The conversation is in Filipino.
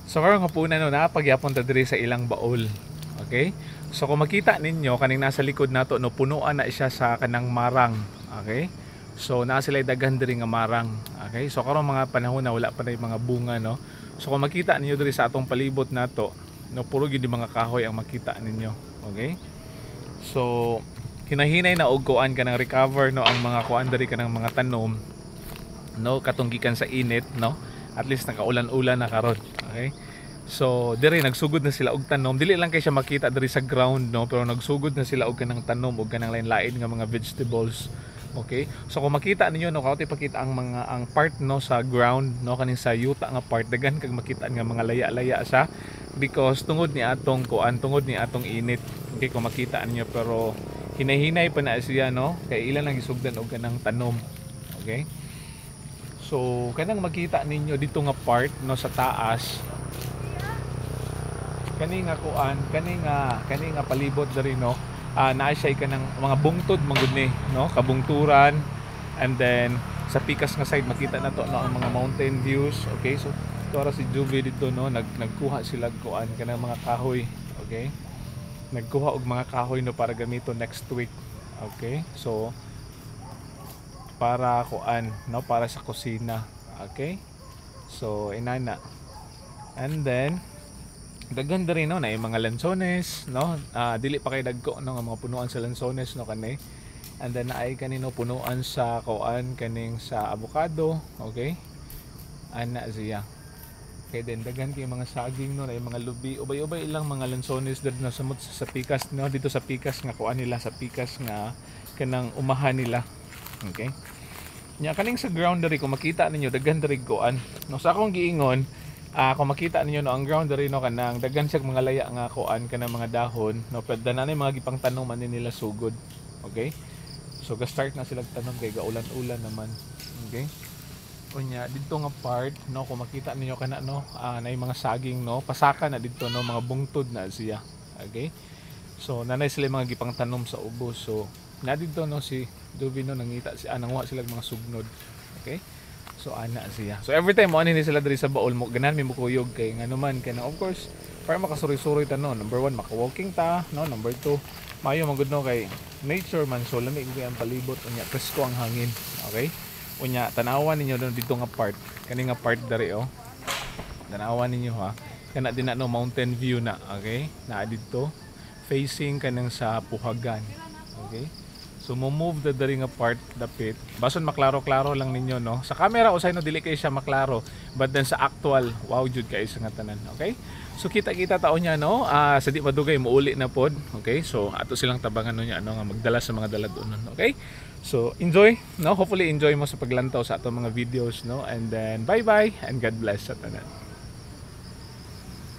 So karon nga puna no napagyapon ta diri sa ilang baul. Okay? So kung makita ninyo kaning nasa likod nato no punuan na siya sa kanang marang. Okay? So naa sila daghan diri nga marang. Okay? So karon mga panahon na wala pa na mga bunga no. So kung makita ninyo diri sa atong palibot nato no puro gid mga kahoy ang makita ninyo. Okay? So hinahinay na og kuan kanang recover no ang mga kuan diri kanang mga tanom no katong gikan sa init no. At least nakaulan-ulan na karon. Okay? So diri nagsugod na sila og tanom. Dili lang kay siya makita diri sa ground no, pero nagsugod na sila og kanang tanom og kanang lain-lain nga mga vegetables. Okay? So kung makita ninyo no, kauti pakita ang part no sa ground no kaning sa yuta nga part dagan kag makita nga mga laya-laya sa because tungod ni atong kuan, tungod ni atong init. Okay, kung makita ninyo pero hinay-hinay pa na siya no, kay ilan lang isugdan og kanang tanom. Okay? So kanang makita ninyo dito nga part no sa taas kani nga kuan kani nga palibot diri no naa siya kanang mga bungtod manggod ni no kabungturan and then sa pikas nga side makita na to no ang mga mountain views. Okay, so tuara si Juvie dito no nagkuha sila kuan kanang mga kahoy. Okay, nagkuha og mga kahoy no para gamito next week. Okay, so para kuan no para sa kusina. Okay, so inana and then daghan rin no na yung mga lansones no dili pa kay dagko no nga mga punuan sa lansones no kanay and then naay kanino punuan sa kuan kaning sa avocado. Okay, ana siya kay then daghan kay mga saging no na yung mga lubi ubay-ubay ilang mga lansones dito na samot sa pikas no dito sa pikas nga kuan nila sa pikas nga kanang umahan nila. Okay, nya kaning sa ground diri kung makita ninyo daghan diri kuan no sa akong giingon kung makita ninyo no ang ground diri no kanang daghan siya mga laya nga kuan kanang mga dahon no pwede na mga gipang tanom man nila sugod. Okay, so ga start na sila tanom kay gaulan-ulan naman. Okay, unya dito nga part no kung makita ninyo kana no na mga saging no pasaka na dito no mga bungtod na siya. Okay, so nanay sila mga gipang tanom sa ubos. So na dito no si Juvie no nangita si nanguha sila mga sugnod. Okay, so ana siya. So every time mo ani sila diri sa baul mo ganan mi mo kuyog kay ngano man kay of course para makasuri-suri ta no. Number 1 maka-walking ta no. Number 2 mayo man gud no kay nature man so lamig gyud ang palibot unya presko ang hangin. Okay, unya tanawan ninyo dito nga part kani nga part diri oh. Tanawan ninyo ha. Kana din na no mountain view na. Okay, naa dito facing kanang sa Puhagan. Okay, so mo-move the diri nga part dapit. Bason maklaro-klaro lang ninyo no. Sa camera usay no dili kay siya maklaro, but then sa actual wow jud kay sa nga tanan. Okay? So kita-kita taon niya no. Sa di madugay muuli na pod. Okay? So ato silang tabangan no niya ano nga magdala sa mga daladonon. Okay? So enjoy no. Hopefully enjoy mo sa paglantaw sa ato mga videos no. And then bye-bye and God bless sa tanan.